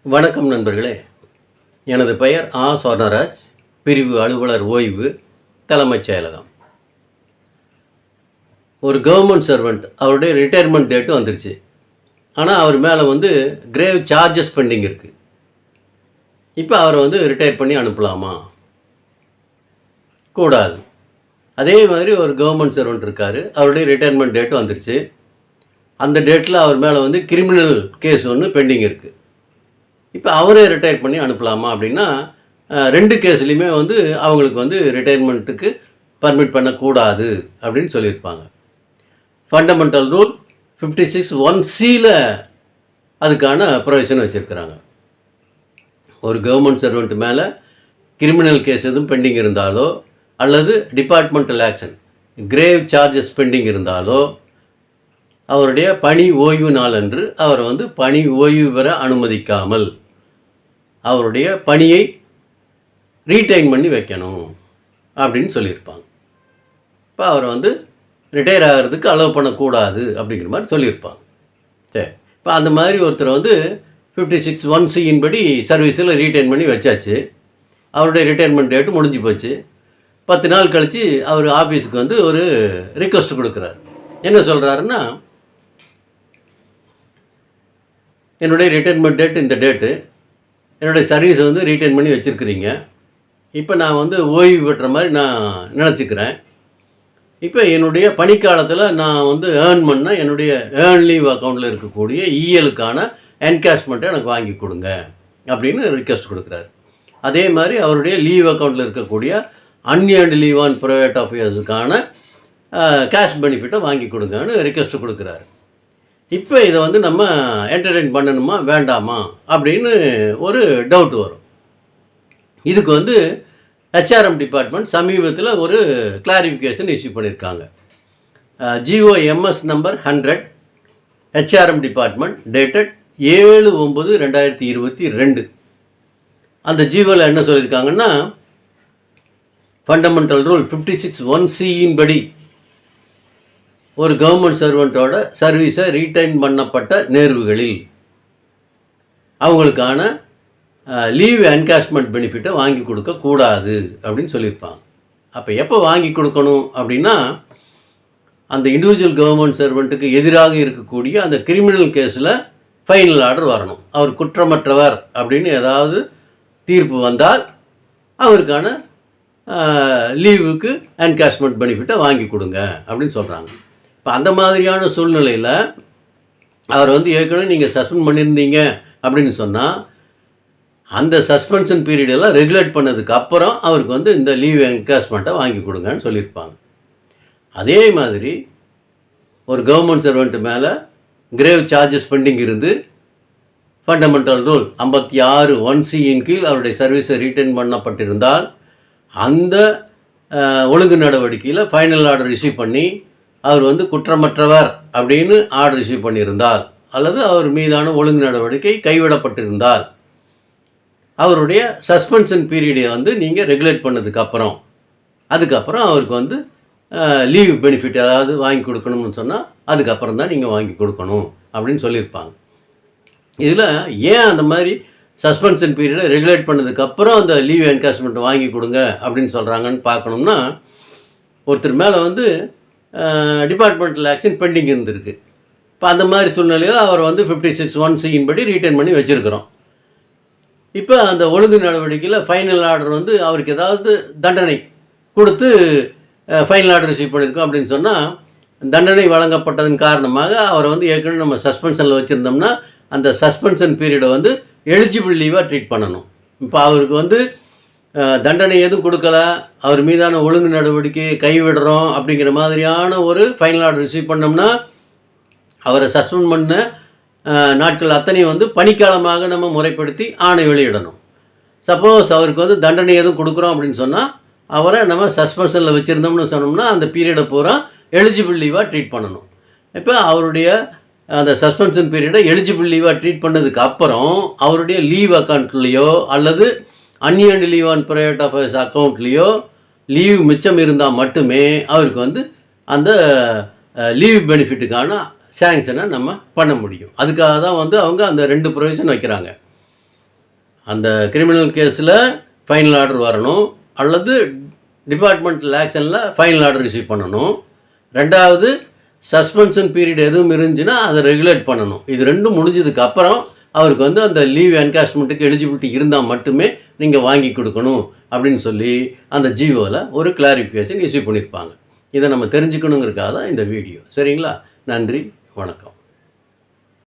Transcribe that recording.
வணக்கம் நண்பர்களே. எனது பெயர் சொர்ணராஜ். பிரிவு அலுவலர் ஓய்வு, தலைமைச் செயலகம். ஒரு கவர்மெண்ட் சர்வெண்ட், அவருடைய ரிட்டையர்மெண்ட் டேட்டு வந்துருச்சு. ஆனால் அவர் மேலே கிரேவ் சார்ஜஸ் பெண்டிங் இருக்குது. இப்போ அவரை ரிட்டையர் பண்ணி அனுப்பலாமா? கூடாது. அதே மாதிரி ஒரு கவர்மெண்ட் சர்வெண்ட் இருக்கார், அவருடைய ரிட்டையர்மெண்ட் டேட்டு வந்துருச்சு. அந்த டேட்டில் அவர் மேலே கிரிமினல் கேஸ் ஒன்று பெண்டிங் இருக்குது. இப்போ அவரே ரிட்டையர் பண்ணி அனுப்பலாமா அப்படின்னா, ரெண்டு கேஸ்லேயுமே அவங்களுக்கு ரிட்டையர்மெண்ட்டுக்கு பர்மிட் பண்ணக்கூடாது அப்படின்னு சொல்லியிருப்பாங்க. ஃபண்டமெண்டல் ரூல் 56(1)(c)ல் அதுக்கான ப்ரொவிஷன் வச்சுருக்கிறாங்க. ஒரு கவர்மெண்ட் சர்வெண்ட் மேலே கிரிமினல் கேஸ் எதுவும் பெண்டிங் இருந்தாலோ அல்லது departmental action grave charges pending இருந்தாலோ அவருடைய பணி ஓய்வு நாளன்று அவரை பணி ஓய்வு பெற அனுமதிக்காமல் அவருடைய பணியை ரீடைன் பண்ணி வைக்கணும் அப்படின்னு சொல்லியிருப்பாங்க. இப்போ அவரை ரிட்டையர் ஆகிறதுக்கு அலோவ் பண்ணக்கூடாது அப்படிங்கிற மாதிரி சொல்லியிருப்பாங்க. சரி, இப்போ அந்த மாதிரி ஒருத்தர் 56(1)(c) படி சர்வீஸில் ரீடைன் பண்ணி வச்சாச்சு. அவருடைய ரிட்டையர்மெண்ட் டேட்டு முடிஞ்சு போச்சு. 10 நாள் கழித்து அவர் ஆஃபீஸுக்கு ஒரு ரிக்வெஸ்ட் கொடுக்குறாரு. என்ன சொல்கிறாருன்னா, என்னுடைய ரிட்டையர்மெண்ட் டேட் இந்த டேட்டு, என்னுடைய சர்வீஸை ரீடைன் பண்ணி வச்சுருக்கிறீங்க. இப்போ நான் ஓய்வு பெற்ற மாதிரி நான் நினச்சிக்கிறேன். இப்போ என்னுடைய பணிக்காலத்தில் நான் ஏர்ன் பண்ண என்னுடைய ஏர்ன் லீவ் அக்கௌண்ட்டில் இருக்கக்கூடிய இஎலுக்கான என்கேஷ்மெண்ட்டை எனக்கு வாங்கி கொடுங்க அப்படின்னு ரிக்வெஸ்ட் கொடுக்குறாரு. அதே மாதிரி அவருடைய லீவ் அக்கௌண்ட்டில் இருக்கக்கூடிய அன்ஏர்ன்டு லீவ் ஆன் ப்ரைவேட் அஃபேர்ஸுக்கான கேஷ் பெனிஃபிட்டை வாங்கி கொடுங்கன்னு ரிக்வெஸ்ட் கொடுக்குறாரு. இப்போ இதை நம்ம என்டர்டெயின் பண்ணணுமா வேண்டாமா அப்படின்னு ஒரு டவுட் வரும். இதுக்கு ஹெச்ஆர்எம் டிபார்ட்மெண்ட் சமீபத்தில் ஒரு கிளாரிஃபிகேஷன் இஷ்யூ பண்ணியிருக்காங்க. GOMS number 100 HRM department dated 7/9/2022. அந்த ஜிஓவில் என்ன சொல்லியிருக்காங்கன்னா, ஃபண்டமெண்டல் ரூல் 56(1)(c) படி ஒரு கவர்மெண்ட் சர்வெண்ட்டோட சர்வீஸை ரீடைன் பண்ணப்பட்ட நேர்வுகளில் அவங்களுக்கான லீவ் என்கேஷ்மெண்ட் பெனிஃபிட்டை வாங்கி கொடுக்கக்கூடாது அப்படின்னு சொல்லியிருப்பாங்க. அப்போ எப்போ வாங்கி கொடுக்கணும் அப்படின்னா, அந்த இண்டிவிஜுவல் கவர்மெண்ட் சர்வெண்ட்டுக்கு எதிராக இருக்கக்கூடிய அந்த கிரிமினல் கேஸில் ஃபைனல் ஆர்டர் வரணும். அவர் குற்றமற்றவர் அப்படின்னு ஏதாவது தீர்ப்பு வந்தால் அவருக்கான லீவுக்கு என்கேஷ்மெண்ட் பெனிஃபிட்டை வாங்கி கொடுங்க அப்படின்னு சொல்கிறாங்க. இப்போ அந்த மாதிரியான சூழ்நிலையில் அவர் ஏற்கனவே நீங்கள் சஸ்பெண்ட் பண்ணியிருந்தீங்க அப்படின்னு சொன்னால், அந்த சஸ்பென்ஷன் பீரியடெல்லாம் ரெகுலேட் பண்ணதுக்கு அப்புறம் அவருக்கு இந்த லீவ் என்கேஷ்மெண்ட்டை வாங்கி கொடுங்கன்னு சொல்லியிருப்பாங்க. அதே மாதிரி ஒரு கவர்மெண்ட் சர்வெண்ட் மேலே கிரேவ் சார்ஜஸ் பெண்டிங் இருந்து ஃபண்டமெண்டல் ரூல் 56(1)(c) கீழ் அவருடைய சர்வீஸை ரீட்டைன் பண்ணப்பட்டிருந்தால், அந்த ஒழுங்கு நடவடிக்கையில் ஃபைனல் ஆர்டர் இஷ்யூ பண்ணி அவர் குற்றமற்றவர் அப்படின்னு ஆர்டர் இஷ்யூ பண்ணியிருந்தால் அல்லது அவர் மீதான ஒழுங்கு நடவடிக்கை கைவிடப்பட்டிருந்தால் அவருடைய சஸ்பென்ஷன் பீரியடை நீங்கள் ரெகுலேட் பண்ணதுக்கப்புறம் அதுக்கப்புறம் அவருக்கு லீவ் பெனிஃபிட் ஏதாவது வாங்கி கொடுக்கணும்னு சொன்னால் அதுக்கப்புறம் தான் நீங்கள் வாங்கி கொடுக்கணும் அப்படின்னு சொல்லியிருப்பாங்க. இதில் ஏன் அந்த மாதிரி சஸ்பென்ஷன் பீரியடை ரெகுலேட் பண்ணதுக்கப்புறம் அந்த லீவ் என்கேஷ்மெண்ட்டை வாங்கி கொடுங்க அப்படின்னு சொல்கிறாங்கன்னு பார்க்கணும்னா, ஒருத்தர் மேலே டிபார்ட்மெண்டல் ஆக்ஷன் பெண்டிங் இருந்திருக்கு. இப்போ அந்த மாதிரி சூழ்நிலையில் அவர் 56(1)(c) படி ரீட்டைன் பண்ணி வச்சுருக்கிறோம். இப்போ அந்த ஒழுங்கு நடவடிக்கையில் ஃபைனல் ஆர்டர் அவருக்கு ஏதாவது தண்டனை கொடுத்து ஃபைனல் ஆர்டர் ரிசீவ் பண்ணியிருக்கோம் அப்படின்னு சொன்னால், தண்டனை வழங்கப்பட்டதன் காரணமாக அவரை ஏற்கனவே நம்ம சஸ்பென்ஷனில் வச்சுருந்தோம்னா அந்த சஸ்பென்ஷன் பீரியடை எலிஜிபிள் லீவாக ட்ரீட் பண்ணணும். இப்போ அவருக்கு தண்டனை எதுவும் கொடுக்கல, அவர் மீதான ஒழுங்கு நடவடிக்கையை கைவிடுறோம் அப்படிங்கிற மாதிரியான ஒரு ஃபைனல் ஆர்டர் ரிசீவ் பண்ணோம்னா அவரை சஸ்பெண்ட் பண்ண நாட்கள் அத்தனை பணிக்காலமாக நம்ம முறைப்படுத்தி ஆணை வெளியிடணும். சப்போஸ் அவருக்கு தண்டனை எதுவும் கொடுக்குறோம் அப்படின்னு சொன்னால் அவரை நம்ம சஸ்பென்ஷனில் வச்சுருந்தோம்னு சொன்னோம்னா அந்த பீரியடை பூரா எலிஜிபிள் லீவாக ட்ரீட் பண்ணணும். இப்போ அவருடைய அந்த சஸ்பென்ஷன் பீரியடை எலிஜிபிள் லீவாக ட்ரீட் பண்ணதுக்கு அப்புறம் அவருடைய லீவ் அக்கௌண்ட்லேயோ அல்லது unearned leave on private affairs அக்கௌண்ட்லேயோ லீவ் மிச்சம் இருந்தால் மட்டுமே அவருக்கு அந்த லீவ் பெனிஃபிட்டுக்கான சேங்ஷனை நம்ம பண்ண முடியும். அதுக்காக தான் அவங்க அந்த 2 ப்ரொவிஷன் வைக்கிறாங்க. அந்த கிரிமினல் கேஸில் ஃபைனல் ஆர்டர் வரணும், அல்லது டிபார்ட்மெண்டல் ஆக்ஷனில் ஃபைனல் ஆர்டர் ரிசீவ் பண்ணணும். ரெண்டாவது சஸ்பென்ஷன் பீரியட் எதுவும் இருந்துச்சுன்னா அதை ரெகுலேட் பண்ணணும். இது ரெண்டும் முடிஞ்சதுக்கு அப்புறம் அவருக்கு வந்து அந்த லீவ் என்காஷ்மெண்ட்டுக்கு எலிஜிபிலிட்டி இருந்தால் மட்டுமே நீங்கள் வாங்கி கொடுக்கணும் அப்படின்னு சொல்லி அந்த ஜிஓவில் ஒரு கிளாரிஃபிகேஷன் இஷ்யூ பண்ணியிருப்பாங்க. இதை நம்ம தெரிஞ்சுக்கணுங்கிறதுக்காக தான் இந்த வீடியோ. சரிங்களா? நன்றி, வணக்கம்.